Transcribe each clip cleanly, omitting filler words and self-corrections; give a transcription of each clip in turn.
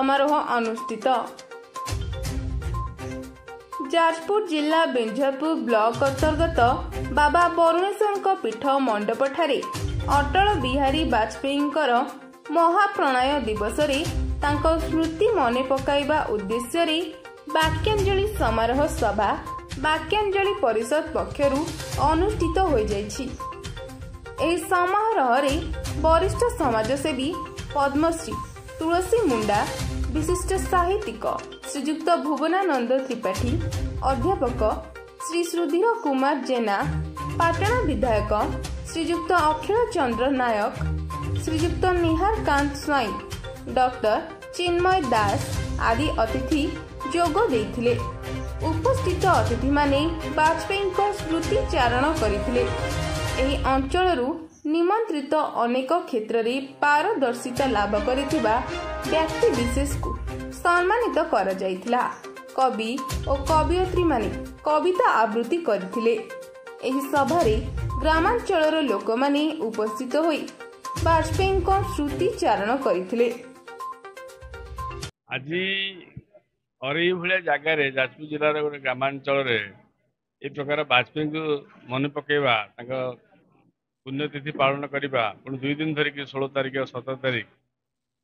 समारोह अनुष्ठित। जाजपुर जिला बेंझरपुर ब्लॉक अंतर्गत बाबा बरुणेश्वर पीठ मंडप ठारे अटल बिहारी वाजपेयी महाप्रणय दिवस रे तांको स्मृति मने पकाइबा उद्देश्य रे वाक्यांजलि समारोह सभा वाक्यांजलि परिषद पक्षरु अनुष्ठित हो जाइछि। एही समारोह रे वरिष्ठ समाजसेवी पद्मश्री तुलसी मुंडा, विशिष्ट साहित्यिक श्रीयुक्त भुवनानंद त्रिपाठी, अध्यापक श्री सुधीर कुमार जेना, पाटना विधायक श्रीयुक्त अखिल चंद्र नायक, श्रीयुक्त निहार कांत स्वाई, डॉक्टर चिन्मय दास आदि अतिथि जोग देइथिले। उपस्थित अतिथि माने वाजपेयी स्मृति चारण करिथिले। एही अंचलरू निमंत्रित अनेक क्षेत्र में पारदर्शिता लाभ करिथिबा व्यक्ति विशेष को सम्मानित करा जाइथिला। कवि और कवियत्री माने कविता आवृत्ति करथिले। एही सभारे ग्रामांचलर लोक माने उपस्थित होई वाजपेयी स्मृति चारण करथिले। आज और ये भाया जगार जाजपुर जिलार गोटे ग्रामांचल ये प्रकार वाजपेयी को मन पकेवा पुण्यतिथि पालन करवा पुणी 2 दिन धरिक 16 तारिख और 17 तारिख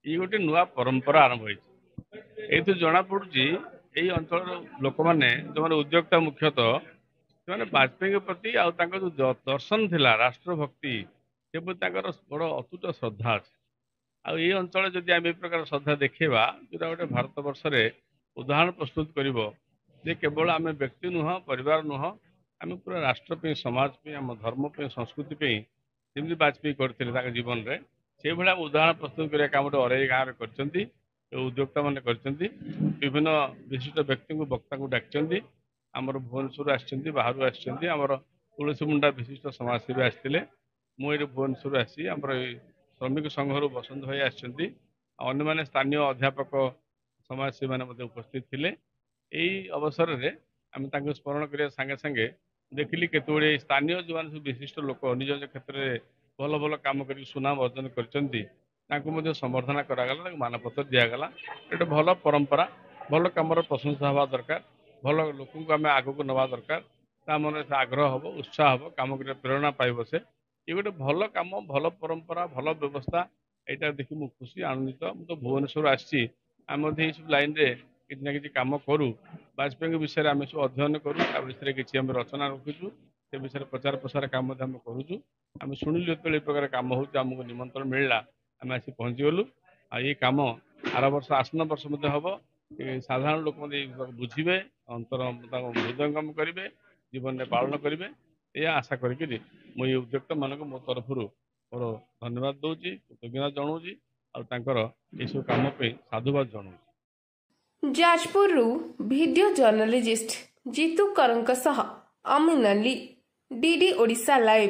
ये गोटे नुआ परंपरा आरंभ हो जना पड़ी। यही अंचल लोक मैंने जो मैंने उद्योक्ता मुख्यतः से वाजपेयी प्रति जो दर्शन थिला राष्ट्रभक्ति से बड़ अतुट श्रद्धा अच्छे। ये अंचल जदि आम प्रकार श्रद्धा देखा जो गोटे भारत वर्ष रे उदाहरण प्रस्तुत करिवो जे केवल आम व्यक्ति नुह परिवार नुह आम पूरा राष्ट्र पे समाज पे आम धर्म पे संस्कृति पे जमी वाजपेयी करते जीवन में से भाया उदाहरण प्रस्तुत करने काम अरई गाँव में उद्योक्ता मैंने विभिन्न विशिष्ट व्यक्ति को वक्ता को डाक आमर भुवनेश्वर आमर बाहर आमर तुलसी मुंडा विशिष्ट समाजसेवी आसते मुझे भुवनेश्वर आसी आमर श्रमिक संघर बसंत भाई आने स्थानीय अध्यापक समाजसेवी मैंने उपस्थित थे। यही अवसर में आम स्मरण करने सांगे सांगे देखिली केतुड़े स्थानीय जो मैंने विशिष्ट लोक निज निज क्षेत्र में भल भल कम कर सुनाम अर्जन कर संबर्धना करागला मानपत्र दिगला। गोटे भल परंपरा भल कम प्रशंसा हवा दरकार भल लोक को आम आग को नवा दरकार ता मन से आग्रह हम उत्साह हम कम कर प्रेरणा पाइब से ये गोटे भल कम भल परंपरा भल व्यवस्था यहाँ देखी मुझे खुशी आनंदित। मुझे भुवनेश्वर आसी आम सब लाइन रे किसी ना कि कम करूँ वाजपेयी विषय में आम सब अध्ययन करूँ विषय किसी आम रचना रखुचु से विषय प्रचार प्रसार कम करुचु आम शुणिलु जो प्रकार कम होमको निमंत्रण मिलला आम आसी पहुँची गलु। ये कम आर वर्ष आसन वर्ष हम साधारण लोक बुझे अंतर हृदयंगम करेंगे जीवन में पालन करेंगे यह आशा करी मुझे उद्योक्ता मानक मो तरफ मोर धन्यवाद दूसरी कृतज्ञता जनाऊँगी और कम पे साधुवाद जनाऊँ। जाजपुर वीडियो जर्नलिस्ट जीतू करंक सह अमीन अली, डीडी ओडिशा लाइव।